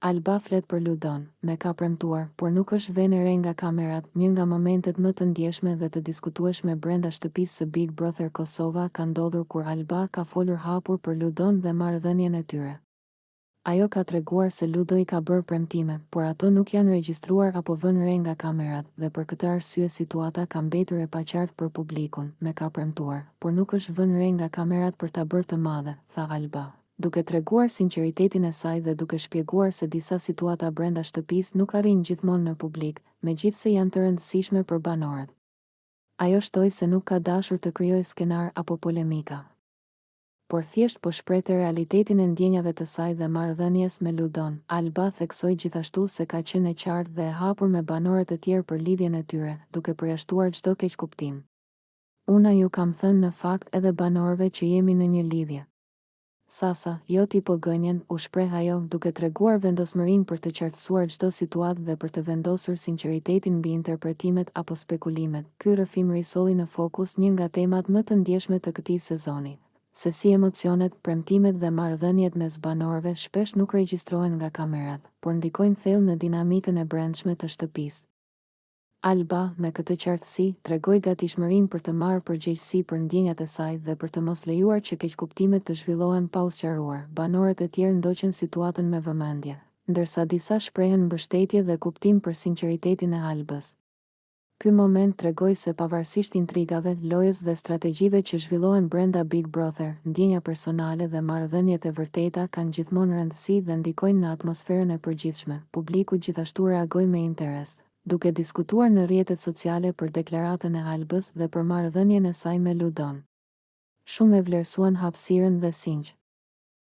Alba flet për Ludon, me ka premtuar, por nuk është vënë re nga kamerat. Një nga momentet më të ndjeshme dhe të diskutueshme brenda shtëpisë së Big Brother Kosova ka ndodhur kur Alba ka folur hapur për Ludon dhe marrëdhënien e tyre. Ajo ka treguar se Ludo i ka bërë premtime, por ato nuk janë regjistruar apo vënë re nga kamerat dhe për këtë arsye situata ka mbetur e paqartë për publikun, me ka premtuar, por nuk është vënë re nga kamerat për ta bërë të madhe, tha Alba, duke treguar sinqeritetin e saj dhe duke shpjeguar se disa situata brenda shtëpisë nuk arrin gjithmonë në publik, megjithse janë të rëndësishme për banorët. Ajo shtoi se nuk ka dashur të krijojë skenar apo polemika, por thjesht po shprehte realitetin e ndjenjave të saj dhe marrëdhënies me Ludon. Alba theksoi gjithashtu se ka qenë e qartë dhe e hapur me banorët e tjerë për lidhjen e tyre, duke përjashtuar çdo keqkuptim. Unë ju kam thënë në fakt edhe banorëve që jemi në një lidhje. Sasa, jo ti po gënjen, u shpreh ajo, duke treguar vendosmërinë për të qartësuar çdo situatë dhe për të vendosur sinqeritetin mbi interpretimet apo spekulimet. Ky rrëfim solli në fokus një nga temat më të ndjeshme të këtij sezoni, se si emocionet, premtimet dhe marrëdhëniet mes banorëve shpesh nuk regjistrohen nga kamerat, por ndikojnë thellë në dinamikën e brendshme të shtëpisë. Alba, me këtë qartësi, tregoi gatishmërinë për të marrë përgjegjësi për ndjenjat e saj dhe për të mos lejuar që keqkuptimet të zhvillohen pa u sqaruar. Banorët e tjerë ndoqën situatën me vëmendje, ndërsa disa shprehen mbështetje dhe kuptim për sinqeritetin e Albës. Ky moment tregoi se pavarësisht intrigave, lojës dhe strategjive që zhvillohen brenda Big Brother, ndjenja personale dhe marrëdhëniet e vërteta kanë gjithmonë rëndësi dhe ndikojnë në atmosferën e përgjithshme. Publiku gjithashtu reagoi me interes, duke diskutuar në rrjetet sociale për deklaratën e Albës dhe për marrëdhënien e saj me Ludon. Shumë e vlerësuan hapësirën dhe sinq.